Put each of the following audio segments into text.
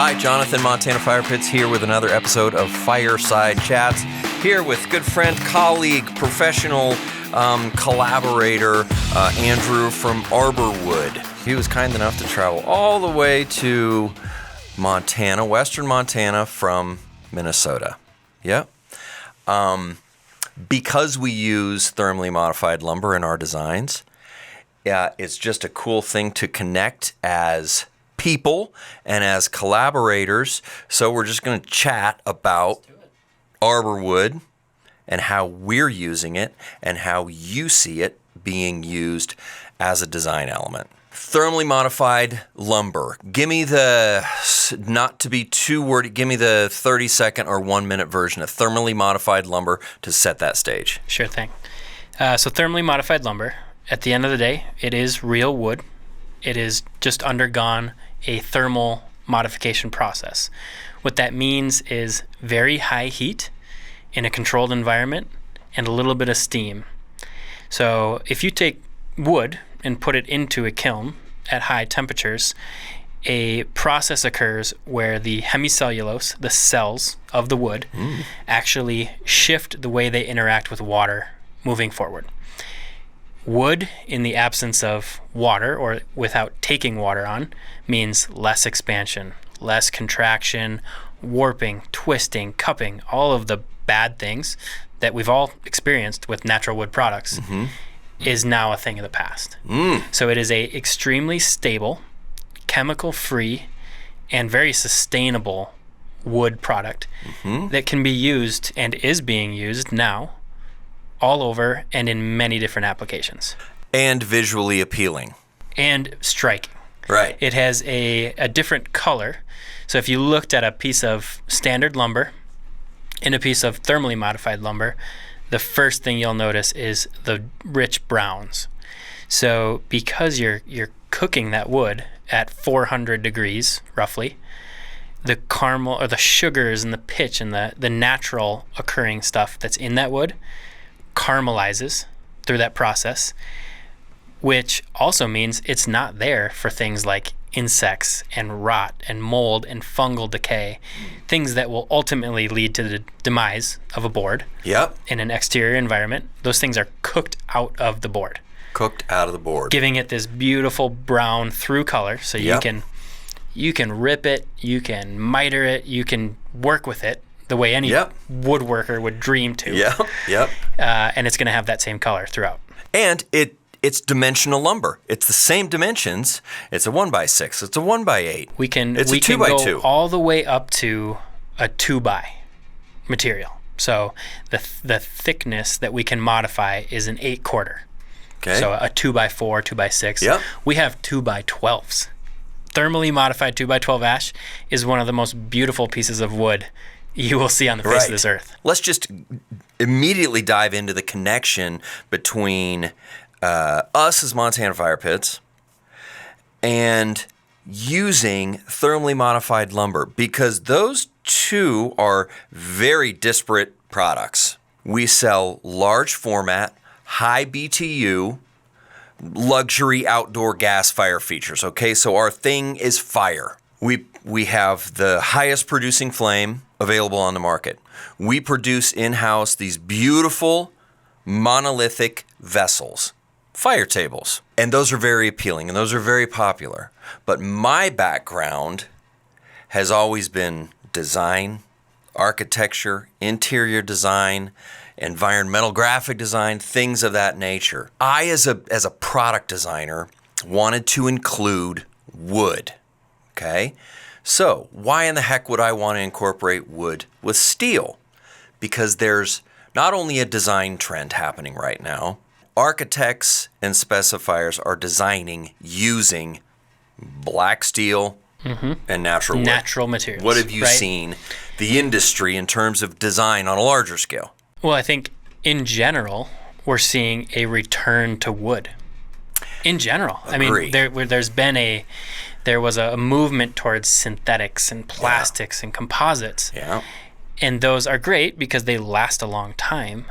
Hi, Jonathan, Montana Fire Pits here with another episode of Fireside Chats. Here with good friend, colleague, professional collaborator, Andrew from Arbor Wood. He was kind enough to travel all the way to Montana, western Montana from Minnesota. Yep. Because we use thermally modified lumber in our designs, it's just a cool thing to connect as people and as collaborators. So we're just going to chat about Arbor Wood and how we're using it and how you see it being used as a design element. Thermally modified lumber. Give me the, not to be too wordy, give me the 30-second or 1-minute version of thermally modified lumber to set that stage. Sure thing. So thermally modified lumber, at the end of the day, it is real wood. It is just undergone a thermal modification process. What that means is very high heat in a controlled environment and a little bit of steam. So if you take wood and put it into a kiln at high temperatures, a process occurs where the hemicellulose, the cells of the wood, actually shift the way they interact with water moving forward. Wood, in the absence of water or without taking water on, means less expansion, less contraction, warping, twisting, cupping, all of the bad things that we've all experienced with natural wood products is now a thing of the past. So it is a extremely stable, chemical-free, and very sustainable wood product that can be used and is being used now all over and in many different applications. And visually appealing. And striking. Right. It has a different color. So if you looked at a piece of standard lumber and a piece of thermally modified lumber, the first thing you'll notice is the rich browns. So because you're cooking that wood at 400 degrees, roughly, the caramel or the sugars and the pitch and the natural occurring stuff that's in that wood caramelizes through that process, which also means it's not there for things like insects and rot and mold and fungal decay, things that will ultimately lead to the demise of a board in an exterior environment. Those things are cooked out of the board. Cooked out of the board. Giving it this beautiful brown through color, so you can rip it, you can miter it, you can work with it the way any woodworker would dream to. And it's going to have that same color throughout. And it's dimensional lumber. It's the same dimensions. It's a 1x6. It's a 1x8. We can a 2x2. Go all the way up to a 2x material. So the thickness that we can modify is an 8/4. Okay. So a 2x4, 2x6. We have 2x12s. Thermally modified 2x12 ash is one of the most beautiful pieces of wood you will see on the face of this earth. Let's just immediately dive into the connection between us as Montana Fire Pits and using thermally modified lumber, because those two are very disparate products. We sell large format, high BTU, luxury outdoor gas fire features. Okay, so our thing is fire. We have the highest producing flame available on the market. We produce in-house these beautiful monolithic vessels, fire tables, and those are very appealing and those are very popular. But my background has always been design, architecture, interior design, environmental graphic design, things of that nature. I, as a product designer, wanted to include wood. Okay? So, why in the heck would I want to incorporate wood with steel? Because there's not only a design trend happening right now, architects and specifiers are designing using black steel and natural wood. Natural materials. What have you seen the industry in terms of design on a larger scale? Well, I think in general, we're seeing a return to wood. In general. Agreed. I mean, there was a movement towards synthetics and plastics and composites. Yeah. And those are great because they last a long time,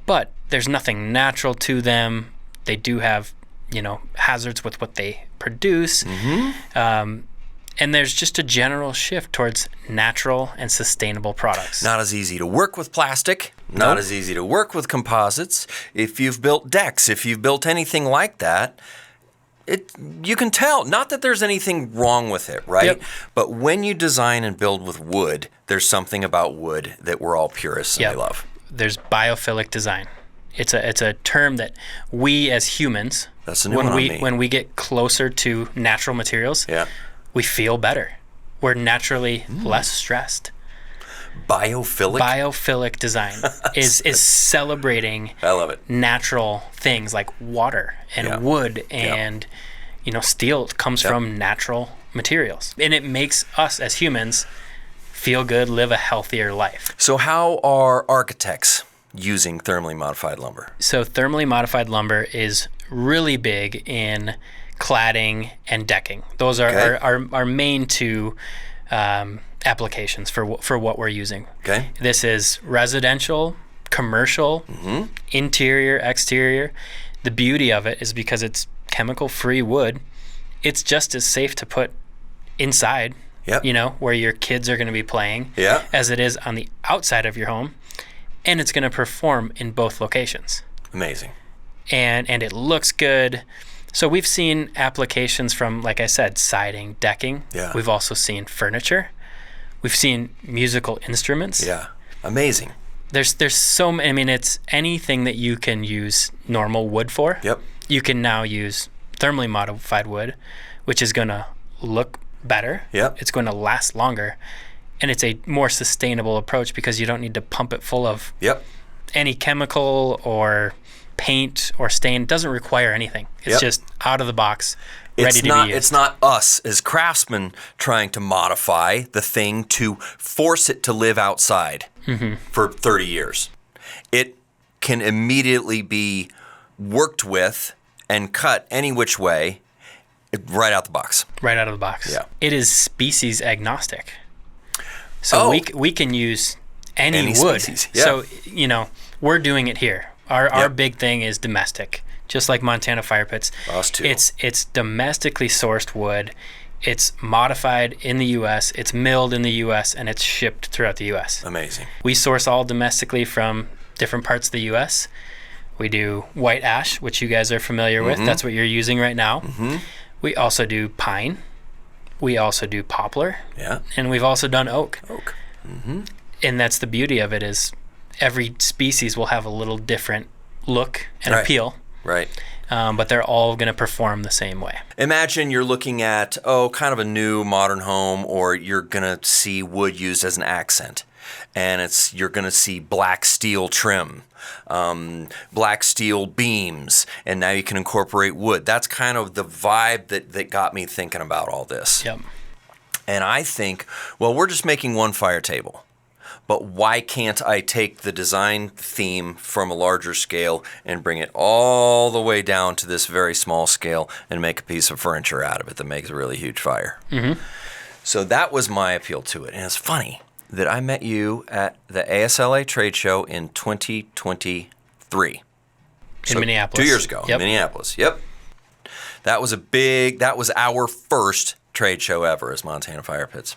but there's nothing natural to them. They do have, hazards with what they produce. And there's just a general shift towards natural and sustainable products. Not as easy to work with plastic, not as easy to work with composites. If you've built decks, if you've built anything like that, you can tell. Not that there's anything wrong with it, right? Yep. But when you design and build with wood, there's something about wood that we're all purists and we love. There's biophilic design. It's a term that we as humans, That's a new one on me. when we get closer to natural materials, we feel better. We're naturally less stressed. Biophilic design is celebrating I love it. natural things like water and wood and steel comes from natural materials. And it makes us as humans feel good, live a healthier life. So how are architects using thermally modified lumber? So thermally modified lumber is really big in cladding and decking. Those are our main two applications for what we're using. Okay. This is residential, commercial, interior, exterior. The beauty of it is because it's chemical-free wood, it's just as safe to put inside, where your kids are going to be playing, as it is on the outside of your home, and it's going to perform in both locations. Amazing. And it looks good. So we've seen applications from, like I said, siding, decking. Yeah. We've also seen furniture. We've seen musical instruments. Yeah. Amazing. There's so many. I mean, it's anything that you can use normal wood for. Yep. You can now use thermally modified wood, which is going to look better. Yep. It's going to last longer. And it's a more sustainable approach because you don't need to pump it full of any chemical or paint or stain. It doesn't require anything. It's just out of the box, ready to be used. It's not us as craftsmen trying to modify the thing to force it to live outside for 30 years. It can immediately be worked with and cut any which way right out the box. Right out of the box. Yeah. It is species agnostic. So we can use any wood. Species. Yeah. So, we're doing it here. Our big thing is domestic, just like Montana Fire Pits. Us too. It's domestically sourced wood. It's modified in the U.S., it's milled in the U.S., and it's shipped throughout the U.S. Amazing. We source all domestically from different parts of the U.S. We do white ash, which you guys are familiar with. That's what you're using right now. We also do pine. We also do poplar. Yeah. And we've also done oak. Mm-hmm. And that's the beauty of it is every species will have a little different look and appeal. Right. But they're all going to perform the same way. Imagine you're looking at, kind of a new modern home, or you're going to see wood used as an accent. And you're going to see black steel trim, black steel beams, and now you can incorporate wood. That's kind of the vibe that got me thinking about all this. Yep. And I think, we're just making one fire table. But why can't I take the design theme from a larger scale and bring it all the way down to this very small scale and make a piece of furniture out of it that makes a really huge fire? So that was my appeal to it. And it's funny that I met you at the ASLA trade show in 2023. In Minneapolis. 2 years ago, in Minneapolis. Yep. That was our first trade show ever as Montana Fire Pits.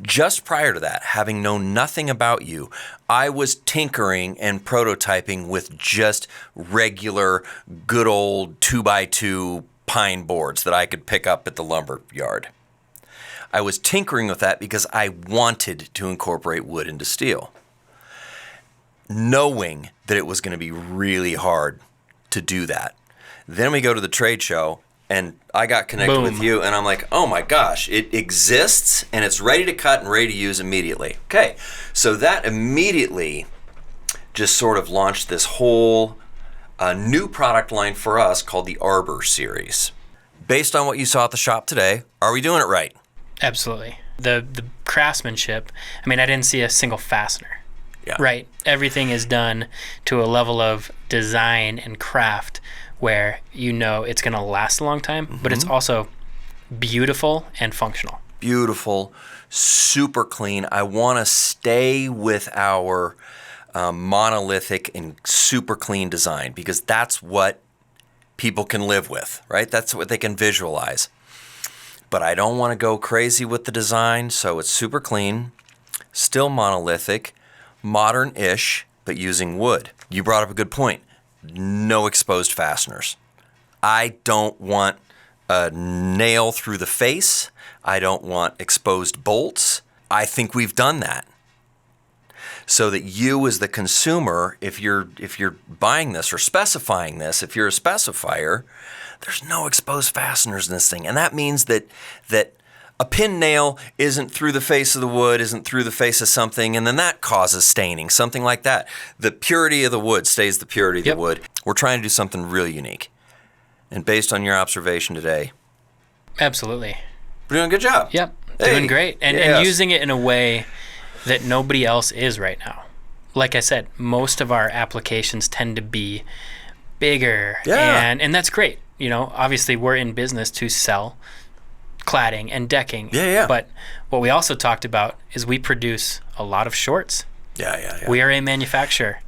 Just prior to that, having known nothing about you, I was tinkering and prototyping with just regular, good old 2x2 pine boards that I could pick up at the lumber yard. I was tinkering with that because I wanted to incorporate wood into steel, knowing that it was going to be really hard to do that. Then we go to the trade show, and I got connected with you, and I'm like, oh my gosh, it exists, and it's ready to cut and ready to use immediately. Okay, so that immediately just sort of launched this whole new product line for us called the Arbor series. Based on what you saw at the shop today, are we doing it right? Absolutely. The craftsmanship, I mean, I didn't see a single fastener. Yeah. Right. Everything is done to a level of design and craft where it's going to last a long time, but it's also beautiful and functional. Beautiful, super clean. I want to stay with our monolithic and super clean design because that's what people can live with, right? That's what they can visualize. but I don't want to go crazy with the design, so it's super clean, still monolithic, modern-ish, but using wood. You brought up a good point. No exposed fasteners. I don't want a nail through the face. I don't want exposed bolts. I think we've done that. So that you as the consumer, if you're buying this or specifying this, if you're a specifier, there's no exposed fasteners in this thing. And that means that a pin nail isn't through the face of the wood, isn't through the face of something, and then that causes staining, something like that. The purity of the wood stays the purity of the wood. We're trying to do something really unique. And based on your observation today, absolutely. We're doing a good job. Yep. Hey, doing great. And yes. and using it in a way that nobody else is right now. Like I said, most of our applications tend to be bigger. Yeah. And that's great. You know, obviously we're in business to sell cladding and decking. Yeah. But what we also talked about is we produce a lot of shorts. Yeah. We are a manufacturer.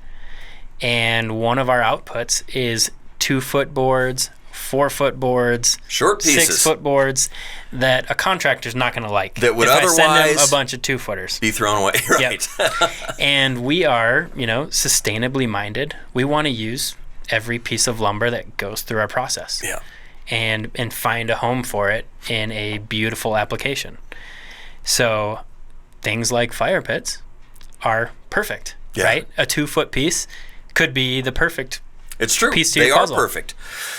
And one of our outputs is 2-foot boards, 4-foot boards, short pieces, 6-foot boards that a contractor's not going to like. That would if otherwise I send them a bunch of 2-footers. Be thrown away, right? Yep. And we are, sustainably minded. We want to use every piece of lumber that goes through our process. Yeah. And find a home for it in a beautiful application. So things like fire pits are perfect, right? A 2-foot piece could be the perfect It's true. piece to your puzzle. They are perfect.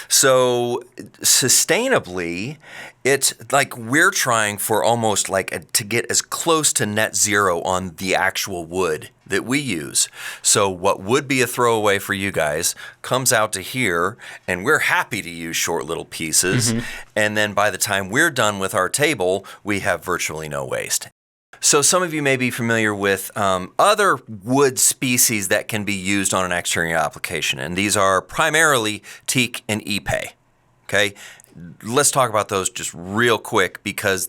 So sustainably, it's like we're trying for almost like to get as close to net zero on the actual wood that we use. So what would be a throwaway for you guys comes out to here, and we're happy to use short little pieces. And then by the time we're done with our table, we have virtually no waste. So some of you may be familiar with other wood species that can be used on an exterior application, and these are primarily teak and ipe. Okay, let's talk about those just real quick because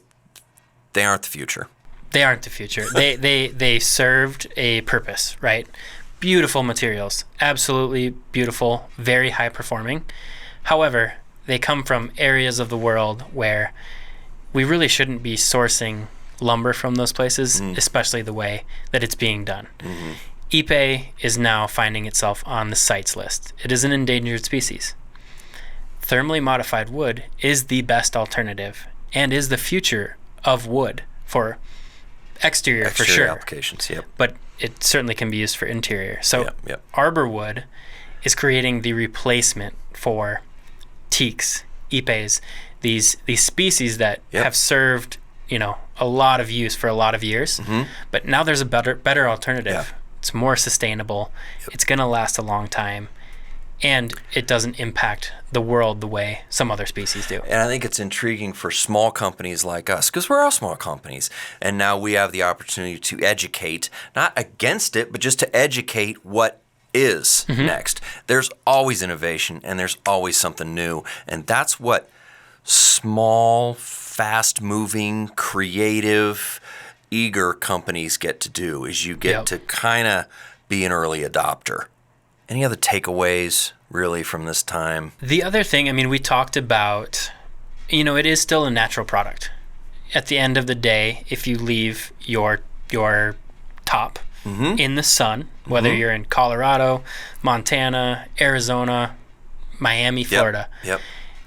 they aren't the future. They aren't the future. They served a purpose, right? Beautiful materials, absolutely beautiful, very high performing. However, they come from areas of the world where we really shouldn't be sourcing lumber from those places, especially the way that it's being done. Ipe is now finding itself on the CITES list. It is an endangered species. Thermally modified wood is the best alternative and is the future of wood for exterior for sure. Applications, yep. But it certainly can be used for interior. So Yep. Arbor Wood is creating the replacement for teaks, ipes, these species that have served a lot of use for a lot of years, but now there's a better alternative. Yeah. It's more sustainable. It's going to last a long time, and it doesn't impact the world the way some other species do. And I think it's intriguing for small companies like us, because we're all small companies, and now we have the opportunity to educate, not against it, but just to educate what is next. There's always innovation, and there's always something new, and that's what small, fast-moving, creative, eager companies get to do, is you get to kind of be an early adopter. Any other takeaways, really, from this time? The other thing, we talked about, it is still a natural product. At the end of the day, if you leave your top in the sun, whether you're in Colorado, Montana, Arizona, Miami, Florida,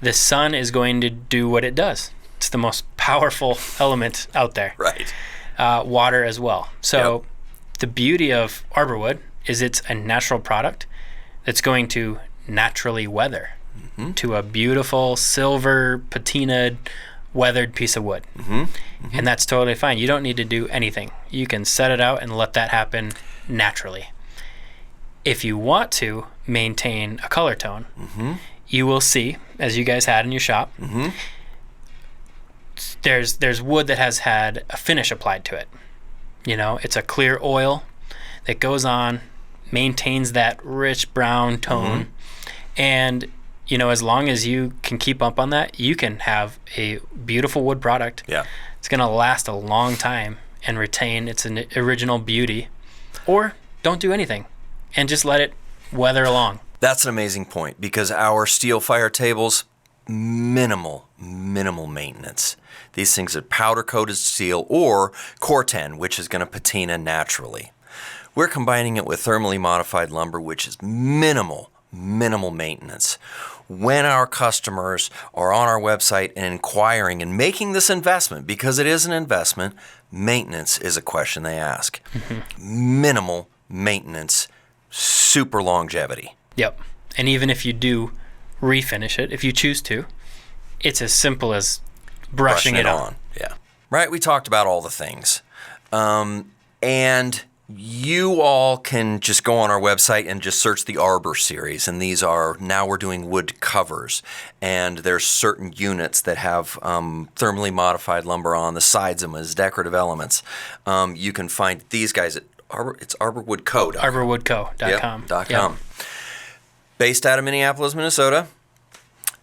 the sun is going to do what it does. It's the most powerful element out there. Right. Water as well. So the beauty of Arbor Wood is it's a natural product that's going to naturally weather to a beautiful silver patinaed weathered piece of wood. And that's totally fine. You don't need to do anything. You can set it out and let that happen naturally. If you want to maintain a color tone, you will see, as you guys had in your shop, there's wood that has had a finish applied to it. It's a clear oil that goes on, maintains that rich brown tone, and as long as you can keep up on that, you can have a beautiful wood product. It's going to last a long time and retain its original beauty, or don't do anything and just let it weather along. That's an amazing point, because our steel fire tables, minimal maintenance. These things are powder-coated steel or Corten, which is going to patina naturally. We're combining it with thermally modified lumber, which is minimal maintenance. When our customers are on our website and inquiring and making this investment, because it is an investment, maintenance is a question they ask. Minimal maintenance, super longevity. Yep. And even if you do refinish it, if you choose to, it's as simple as brushing it on. Yeah. Right, we talked about all the things. And you all can just go on our website and just search the Arbor series. And these are, now we're doing wood covers. And there's certain units that have thermally modified lumber on the sides of them as decorative elements. You can find these guys at it's Arbor Wood Co. arborwoodco.com. .com. Based out of Minneapolis, Minnesota.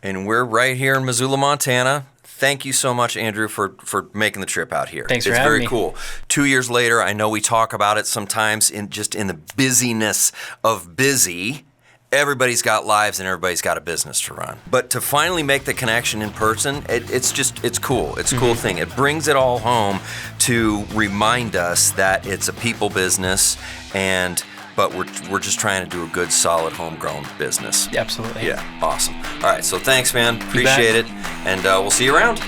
And we're right here in Missoula, Montana. Thank you so much, Andrew, for making the trip out here. Thanks for having me. It's very cool. 2 years later, I know we talk about it sometimes in the busyness of busy. Everybody's got lives and everybody's got a business to run. But to finally make the connection in person, it's cool. It's a cool thing. It brings it all home to remind us that it's a people business, but we're just trying to do a good, solid, homegrown business. Absolutely. Yeah, awesome. All right, so thanks, man. Appreciate it. And we'll see you around.